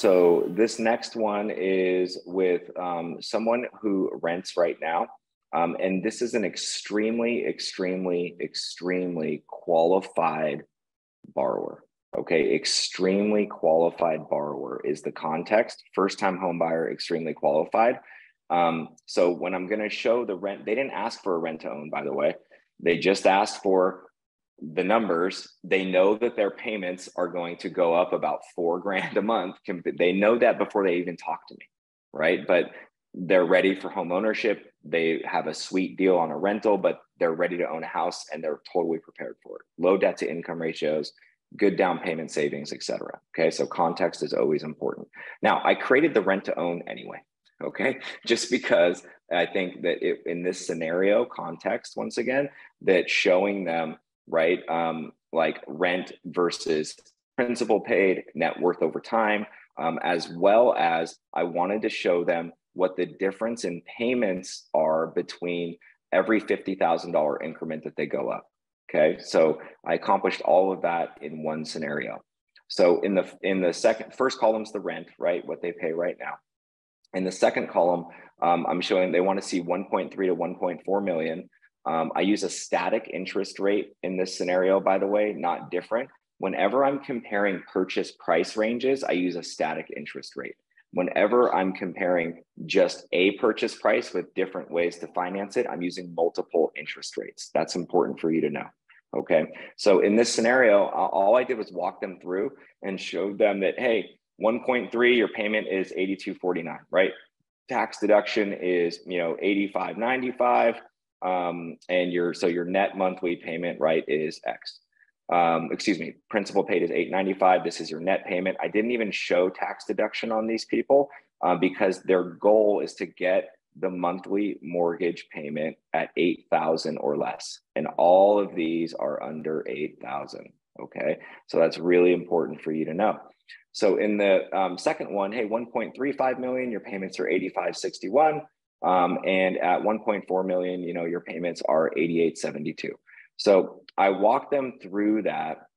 So this next one is with someone who rents right now. And this is an extremely, extremely, extremely qualified borrower. Okay, extremely qualified borrower is the context. First-time home buyer, extremely qualified. So when I'm going to show the rent, they didn't ask for a rent to own, by the way. They just asked for the numbers. They know that their payments are going to go up about $4,000 a month. They know that before they even talk to me, right? But they're ready for home ownership. They have a sweet deal on a rental, but they're ready to own a house and they're totally prepared for it. Low debt to income ratios, good down payment savings, etc. Okay, so context is always important. Now, I created the rent to own anyway, okay? Just because I think that in this scenario context, once again, that showing them, right, like rent versus principal paid, net worth over time, as well as I wanted to show them what the difference in payments are between every $50,000 increment that they go up. Okay, so I accomplished all of that in one scenario. So in the first column is the rent, right? What they pay right now. In the second column, I'm showing they want to see 1.3 to 1.4 million. I use a static interest rate in this scenario, by the way, not different. Whenever I'm comparing purchase price ranges, I use a static interest rate. Whenever I'm comparing just a purchase price with different ways to finance it, I'm using multiple interest rates. That's important for you to know. Okay, so in this scenario, all I did was walk them through and showed them that, hey, 1.3, your payment is $82.49, right? Tax deduction is, $85.95, and your net monthly payment, right, is X. Principal paid is $895. This is your net payment. I didn't even show tax deduction on these people because their goal is to get the monthly mortgage payment at $8,000 or less. And all of these are under $8,000. Okay, so that's really important for you to know. So in the second one, hey, 1.35 million, your payments are $85.61. And at 1.4 million, your payments are $88.72. So I walked them through that.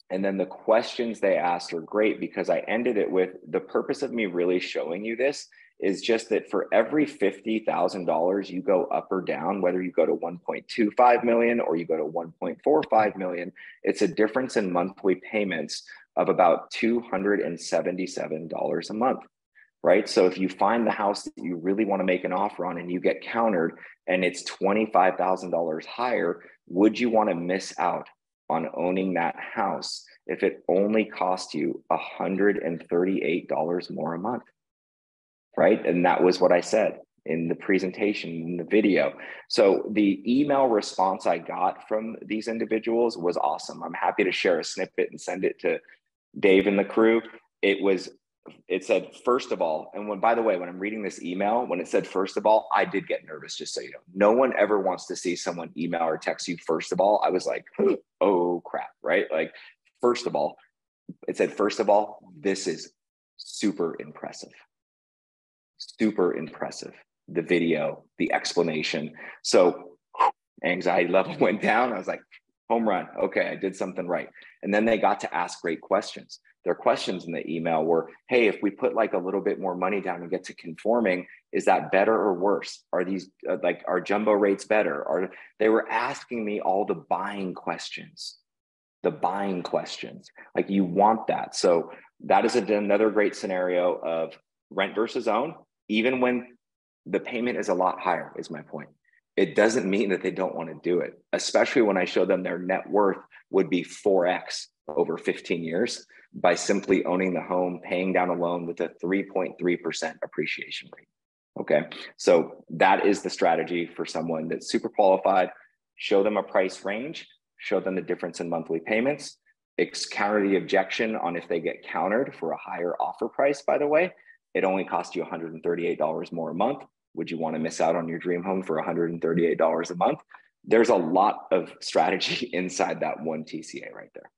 And then the questions they asked are great because I ended it with the purpose of me really showing you this is just that for every $50,000 you go up or down, whether you go to 1.25 million or you go to 1.45 million, it's a difference in monthly payments of about $277 a month, right? So if you find the house that you really want to make an offer on and you get countered and it's $25,000 higher, would you want to miss out on owning that house if it only cost you $138 more a month? Right? And that was what I said in the presentation, in the video. So the email response I got from these individuals was awesome. I'm happy to share a snippet and send it to Dave and the crew. It said, first of all, and by the way, when I'm reading this email, when it said, first of all, I did get nervous, just so you know. No one ever wants to see someone email or text you, first of all. I was like, oh crap, right? Like, first of all, it said, first of all, this is super impressive. Super impressive. The video, the explanation. So anxiety level went down. I was like, home run. Okay, I did something right. And then they got to ask great questions. Their questions in the email were, hey, if we put like a little bit more money down and get to conforming, is that better or worse? Are these are jumbo rates better? They were asking me all the buying questions. The buying questions. Like, you want that. So that is another great scenario of rent versus own, even when the payment is a lot higher, is my point. It doesn't mean that they don't want to do it, especially when I show them their net worth would be 4x over 15 years by simply owning the home, paying down a loan with a 3.3% appreciation rate. Okay, so that is the strategy for someone that's super qualified. Show them a price range, show them the difference in monthly payments, counter the objection on if they get countered for a higher offer price, by the way. It only costs you $138 more a month. Would you want to miss out on your dream home for $138 a month? There's a lot of strategy inside that one TCA right there.